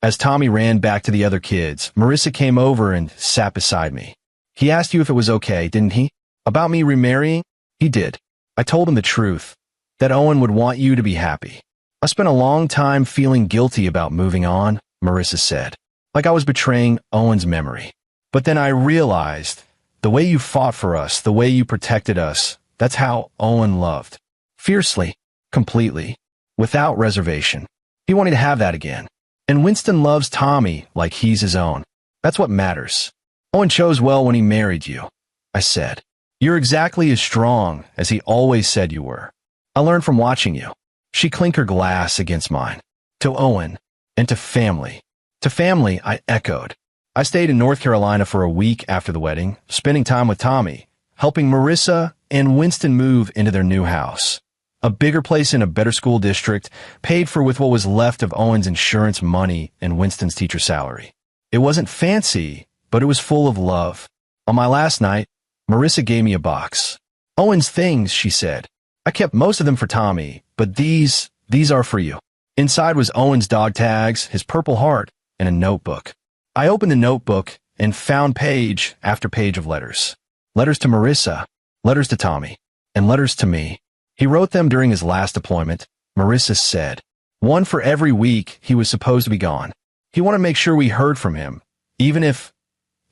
As Tommy ran back to the other kids, Marissa came over and sat beside me. "He asked you if it was okay, didn't he? About me remarrying?" "He did. I told him the truth, that Owen would want you to be happy. I spent a long time feeling guilty about moving on," Marissa said, "like I was betraying Owen's memory. But then I realized, the way you fought for us, the way you protected us, that's how Owen loved. Fiercely, completely, without reservation. He wanted to have that again. And Winston loves Tommy like he's his own. That's what matters. Owen chose well when he married you," I said. "You're exactly as strong as he always said you were. I learned from watching you." She clinked her glass against mine. "To Owen, and to family." "To family," I echoed. I stayed in North Carolina for a week after the wedding, spending time with Tommy, helping Marissa and Winston move into their new house. A bigger place in a better school district, paid for with what was left of Owen's insurance money and Winston's teacher salary. It wasn't fancy, but it was full of love. On my last night, Marissa gave me a box. "Owen's things," she said. "I kept most of them for Tommy, but these are for you." Inside was Owen's dog tags, his Purple Heart, and a notebook. I opened the notebook and found page after page of letters. Letters to Marissa, letters to Tommy, and letters to me. He wrote them during his last deployment, Marissa said. One for every week he was supposed to be gone. He wanted to make sure we heard from him, even if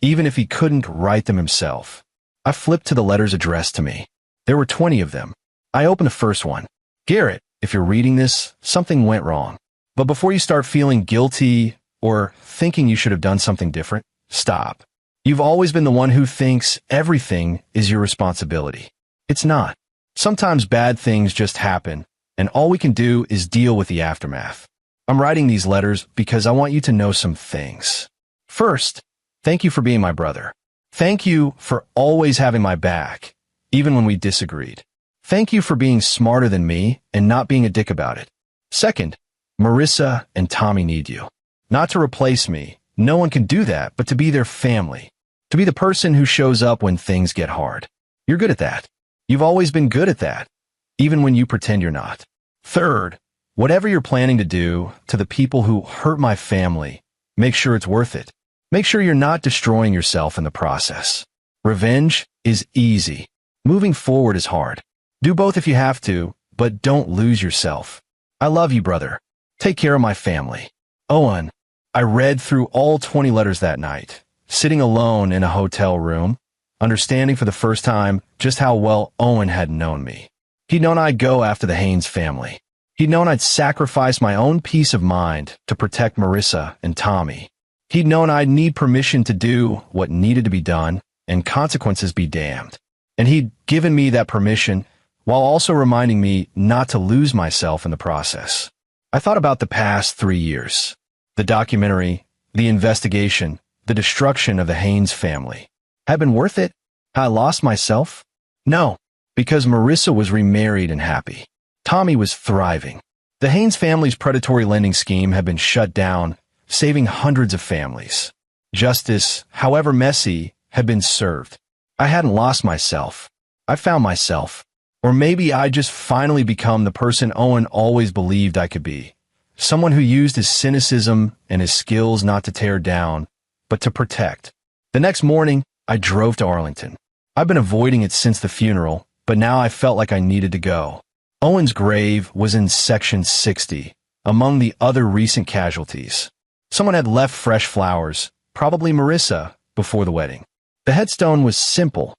he couldn't write them himself. I flipped to the letters addressed to me. There were 20 of them. I opened the first one. "Garrett, if you're reading this, something went wrong. But before you start feeling guilty or thinking you should have done something different, stop. You've always been the one who thinks everything is your responsibility. It's not. Sometimes bad things just happen, and all we can do is deal with the aftermath. I'm writing these letters because I want you to know some things. First, thank you for being my brother. Thank you for always having my back, even when we disagreed. Thank you for being smarter than me and not being a dick about it. Second, Marissa and Tommy need you. Not to replace me. No one can do that, but to be their family. To be the person who shows up when things get hard. You're good at that. You've always been good at that, even when you pretend you're not. Third, whatever you're planning to do to the people who hurt my family, make sure it's worth it. Make sure you're not destroying yourself in the process. Revenge is easy. Moving forward is hard. Do both if you have to, but don't lose yourself. I love you, brother. Take care of my family. Owen." I read through all 20 letters that night, sitting alone in a hotel room, understanding for the first time just how well Owen had known me. He'd known I'd go after the Haynes family. He'd known I'd sacrifice my own peace of mind to protect Marissa and Tommy. He'd known I'd need permission to do what needed to be done and consequences be damned. And he'd given me that permission while also reminding me not to lose myself in the process. I thought about the past 3 years. The documentary, the investigation, the destruction of the Haynes family. Had been worth it? Had I lost myself? No, because Marissa was remarried and happy. Tommy was thriving. The Haynes family's predatory lending scheme had been shut down, saving hundreds of families. Justice, however messy, had been served. I hadn't lost myself. I found myself. Or maybe I'd just finally become the person Owen always believed I could be. Someone who used his cynicism and his skills not to tear down, but to protect. The next morning, I drove to Arlington. I've been avoiding it since the funeral, but now I felt like I needed to go. Owen's grave was in Section 60, among the other recent casualties. Someone had left fresh flowers, probably Marissa, before the wedding. The headstone was simple.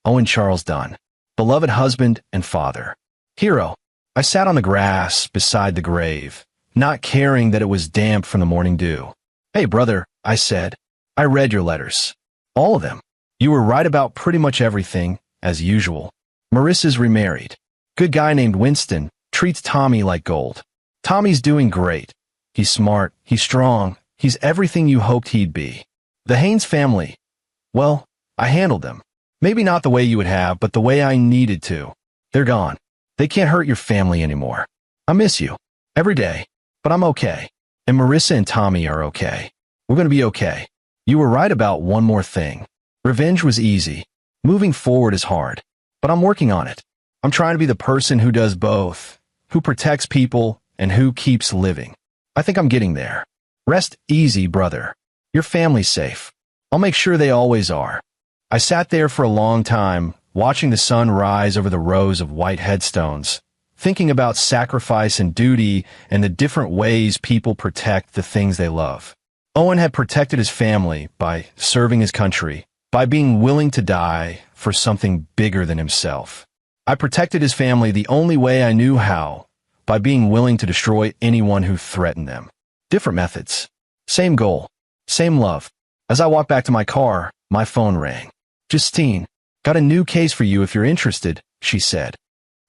Owen Charles Dunn, beloved husband and father. Hero. I sat on the grass beside the grave, not caring that it was damp from the morning dew. Hey, brother, I said. I read your letters. All of them. You were right about pretty much everything, as usual. Marissa's remarried. Good guy named Winston, treats Tommy like gold. Tommy's doing great. He's smart, he's strong, he's everything you hoped he'd be. The Haynes family. Well, I handled them. Maybe not the way you would have, but the way I needed to. They're gone. They can't hurt your family anymore. I miss you. Every day. But I'm okay. And Marissa and Tommy are okay. We're going to be okay. You were right about one more thing. Revenge was easy. Moving forward is hard. But I'm working on it. I'm trying to be the person who does both, who protects people and who keeps living. I think I'm getting there. Rest easy, brother. Your family's safe. I'll make sure they always are. I sat there for a long time, watching the sun rise over the rows of white headstones, thinking about sacrifice and duty and the different ways people protect the things they love. Owen had protected his family by serving his country, by being willing to die for something bigger than himself. I protected his family the only way I knew how, by being willing to destroy anyone who threatened them. Different methods. Same goal. Same love. As I walked back to my car, my phone rang. Justine, got a new case for you if you're interested, she said.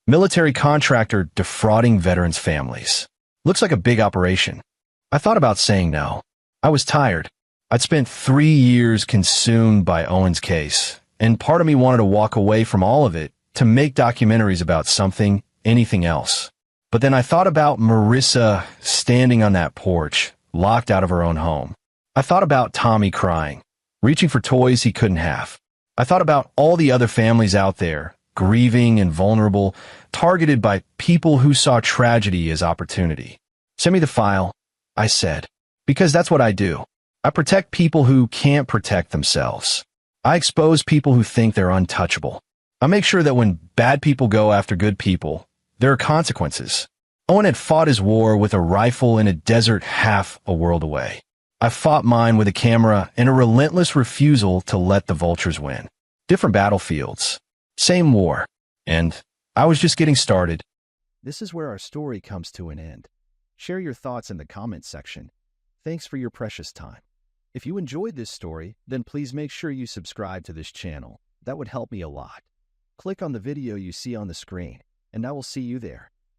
Military contractor defrauding veterans' families. Looks like a big operation. I thought about saying no. I was tired. I'd spent 3 years consumed by Owen's case, and part of me wanted to walk away from all of it to make documentaries about something, anything else. But then I thought about Marissa standing on that porch, locked out of her own home. I thought about Tommy crying, reaching for toys he couldn't have. I thought about all the other families out there, grieving and vulnerable, targeted by people who saw tragedy as opportunity. Send me the file, I said, because that's what I do. I protect people who can't protect themselves. I expose people who think they're untouchable. I make sure that when bad people go after good people, there are consequences. Owen had fought his war with a rifle in a desert half a world away. I fought mine with a camera and a relentless refusal to let the vultures win. Different battlefields. Same war. And I was just getting started. This is where our story comes to an end. Share your thoughts in the comments section. Thanks for your precious time. If you enjoyed this story, then please make sure you subscribe to this channel. That would help me a lot. Click on the video you see on the screen, and I will see you there.